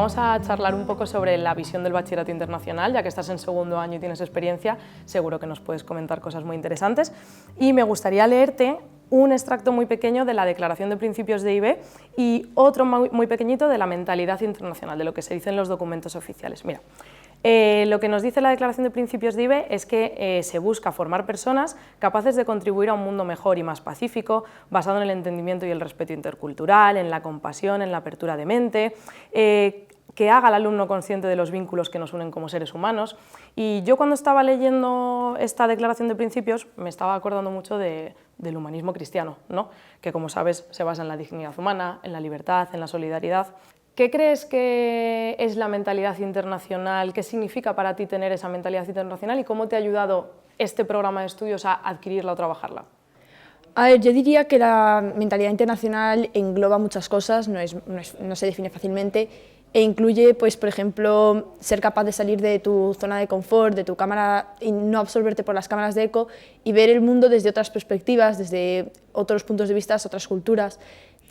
vamos a charlar un poco sobre la visión del bachillerato internacional, ya que estás en segundo año y tienes experiencia, seguro que nos puedes comentar cosas muy interesantes. Y me gustaría leerte un extracto muy pequeño de la Declaración de Principios de IB y otro muy pequeñito de la mentalidad internacional, de lo que se dice en los documentos oficiales. Mira, lo que nos dice la Declaración de Principios de IB es que se busca formar personas capaces de contribuir a un mundo mejor y más pacífico, basado en el entendimiento y el respeto intercultural, en la compasión, en la apertura de mente, que haga al alumno consciente de los vínculos que nos unen como seres humanos. Y yo cuando estaba leyendo esta Declaración de Principios me estaba acordando mucho del humanismo cristiano, ¿no? Que, como sabes, se basa en la dignidad humana, en la libertad, en la solidaridad. ¿Qué crees que es la mentalidad internacional? ¿Qué significa para ti tener esa mentalidad internacional y cómo te ha ayudado este programa de estudios a adquirirla o trabajarla? A ver, yo diría que la mentalidad internacional engloba muchas cosas, no se define fácilmente e incluye, pues, por ejemplo, ser capaz de salir de tu zona de confort, de tu cámara y no absorberte por las cámaras de eco y ver el mundo desde otras perspectivas, desde otros puntos de vista, otras culturas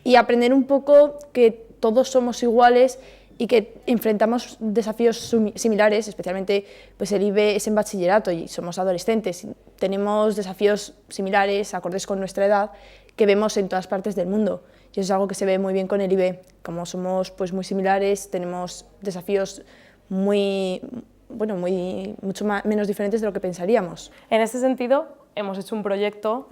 y aprender un poco que todos somos iguales y que enfrentamos desafíos similares, especialmente pues el IB es en bachillerato y somos adolescentes, tenemos desafíos similares, acordes con nuestra edad, que vemos en todas partes del mundo. Y eso es algo que se ve muy bien con el IB, como somos pues muy similares, tenemos desafíos mucho menos diferentes de lo que pensaríamos. En este sentido, hemos hecho un proyecto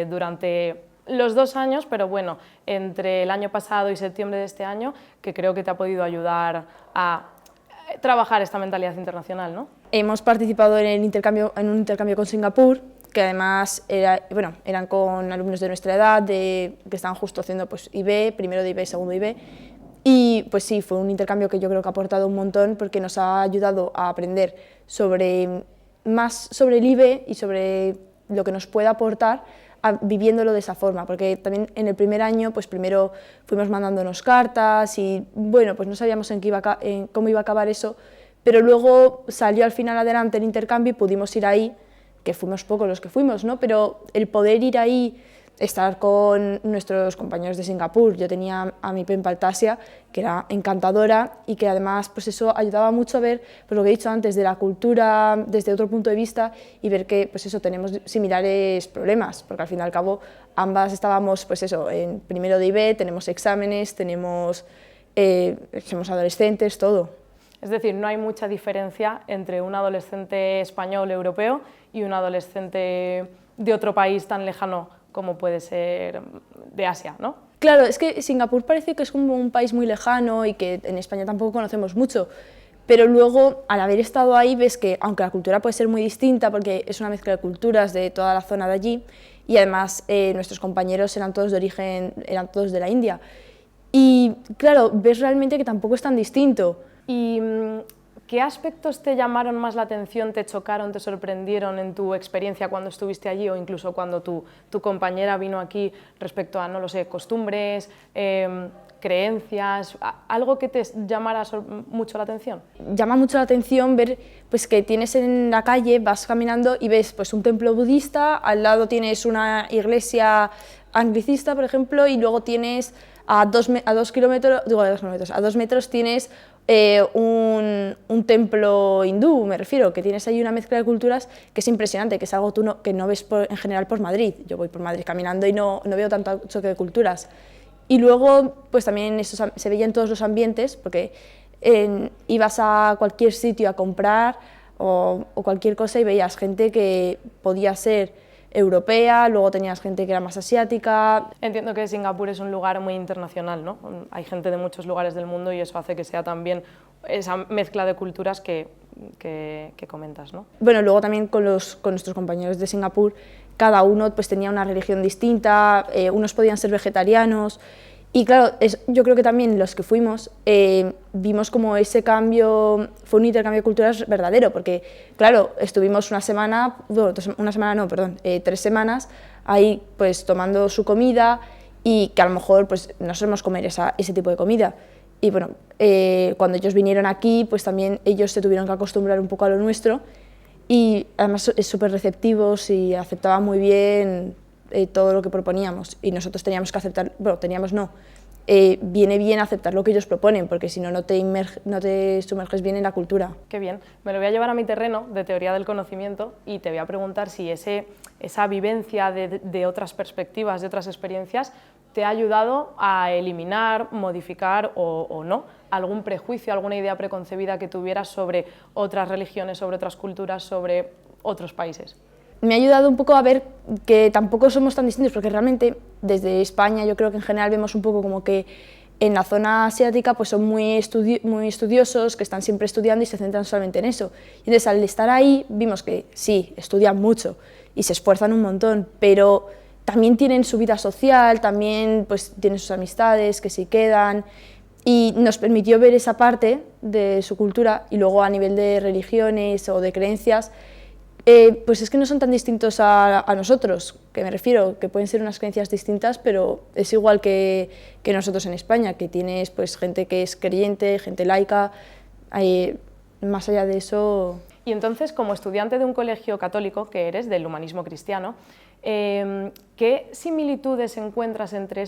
durante los 2 años, pero bueno, entre el año pasado y septiembre de este año, que creo que te ha podido ayudar a trabajar esta mentalidad internacional, ¿no? Hemos participado en un intercambio con Singapur, que además eran con alumnos de nuestra edad, que estaban justo haciendo pues, IB, primero de IB, segundo de IB, y pues sí, fue un intercambio que yo creo que ha aportado un montón porque nos ha ayudado a aprender más sobre el IB y sobre lo que nos puede aportar viviéndolo de esa forma, porque también en el primer año pues primero fuimos mandándonos cartas y bueno, pues no sabíamos en cómo iba a acabar eso, pero luego salió al final adelante el intercambio y pudimos ir ahí, que fuimos pocos los que fuimos, ¿no? Pero el poder ir ahí, estar con nuestros compañeros de Singapur, yo tenía a mi pen Paltasia, que era encantadora y que además pues eso ayudaba mucho a ver pues lo que he dicho antes de la cultura desde otro punto de vista y ver que pues eso tenemos similares problemas, porque al fin y al cabo ambas estábamos pues eso en primero de IB, tenemos exámenes, somos adolescentes, todo. Es decir, no hay mucha diferencia entre un adolescente español europeo y un adolescente de otro país tan lejano como puede ser de Asia, ¿no? Claro, es que Singapur parece que es como un país muy lejano y que en España tampoco conocemos mucho, pero luego al haber estado ahí ves que aunque la cultura puede ser muy distinta porque es una mezcla de culturas de toda la zona de allí y además nuestros compañeros eran todos de la India y claro, ves realmente que tampoco es tan distinto. ¿Y qué aspectos te llamaron más la atención, te chocaron, te sorprendieron en tu experiencia cuando estuviste allí o incluso cuando tu compañera vino aquí respecto a, no lo sé, costumbres, creencias, algo que te llamara mucho la atención? Llama mucho la atención ver pues, que tienes en la calle, vas caminando y ves pues, un templo budista, al lado tienes una iglesia anglicista, por ejemplo, y luego tienes a 2 metros tienes un templo hindú, me refiero, que tienes ahí una mezcla de culturas que es impresionante, que es algo que no ves en general por Madrid. Yo voy por Madrid caminando y no veo tanto choque de culturas. Y luego, pues también eso se veía en todos los ambientes, porque ibas a cualquier sitio a comprar o cualquier cosa y veías gente que podía ser europea, luego tenías gente que era más asiática. Entiendo que Singapur es un lugar muy internacional, ¿no? Hay gente de muchos lugares del mundo y eso hace que sea también esa mezcla de culturas que comentas, ¿no? Bueno, luego también con nuestros compañeros de Singapur, cada uno pues, tenía una religión distinta, unos podían ser vegetarianos y claro, yo creo que también los que fuimos vimos como ese cambio, fue un intercambio de culturas verdadero, porque claro, estuvimos 3 semanas ahí pues tomando su comida y que a lo mejor pues no solemos comer ese tipo de comida. Y bueno, cuando ellos vinieron aquí, pues también ellos se tuvieron que acostumbrar un poco a lo nuestro y además es súper receptivos y aceptaban muy bien todo lo que proponíamos y nosotros teníamos que aceptar, bueno, teníamos no, viene bien aceptar lo que ellos proponen, porque si no, no te sumerges bien en la cultura. Qué bien. Me lo voy a llevar a mi terreno de teoría del conocimiento y te voy a preguntar si esa vivencia de otras perspectivas, de otras experiencias, te ha ayudado a eliminar, modificar o no algún prejuicio, alguna idea preconcebida que tuvieras sobre otras religiones, sobre otras culturas, sobre otros países. Me ha ayudado un poco a ver que tampoco somos tan distintos, porque realmente desde España yo creo que en general vemos un poco como que en la zona asiática pues son muy estudiosos, que están siempre estudiando y se centran solamente en eso. Y entonces al estar ahí vimos que sí, estudian mucho y se esfuerzan un montón, pero también tienen su vida social, también pues tienen sus amistades que sí quedan, y nos permitió ver esa parte de su cultura. Y luego a nivel de religiones o de creencias, pues es que no son tan distintos a nosotros, que me refiero, que pueden ser unas creencias distintas, pero es igual que nosotros en España, que tienes pues gente que es creyente, gente laica, más allá de eso. Y entonces, como estudiante de un colegio católico, que eres del humanismo cristiano, ¿qué similitudes encuentras entre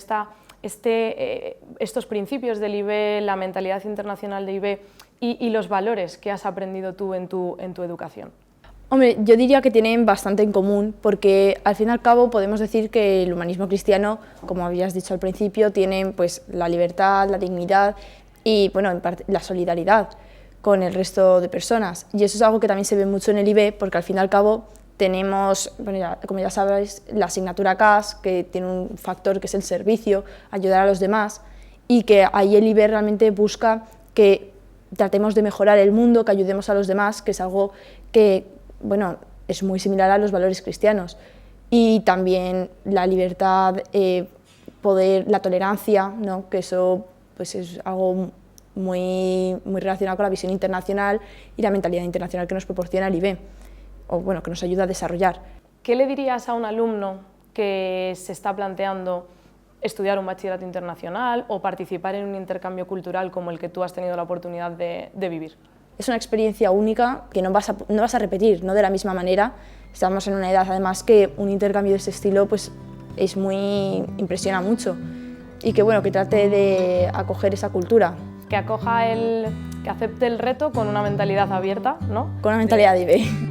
estos principios del IB, la mentalidad internacional de IB y los valores que has aprendido tú en tu educación? Hombre, yo diría que tienen bastante en común, porque al fin y al cabo podemos decir que el humanismo cristiano, como habías dicho al principio, tiene pues la libertad, la dignidad y bueno, en parte, la solidaridad con el resto de personas. Y eso es algo que también se ve mucho en el IB, porque al fin y al cabo tenemos, bueno, como ya sabéis, la asignatura CAS, que tiene un factor que es el servicio, ayudar a los demás, y que ahí el IB realmente busca que tratemos de mejorar el mundo, que ayudemos a los demás, que es algo que, bueno, es muy similar a los valores cristianos. Y también la libertad, la tolerancia, ¿no? Que eso pues es algo muy relacionado con la visión internacional y la mentalidad internacional que nos proporciona el IB, o bueno, que nos ayuda a desarrollar. ¿Qué le dirías a un alumno que se está planteando estudiar un bachillerato internacional o participar en un intercambio cultural como el que tú has tenido la oportunidad de vivir? Es una experiencia única que no vas a repetir, no de la misma manera. Estamos en una edad además que un intercambio de ese estilo pues impresiona mucho, y que bueno, que trate de acoger esa cultura. Que acepte el reto con una mentalidad abierta, ¿no? Con una mentalidad de IB.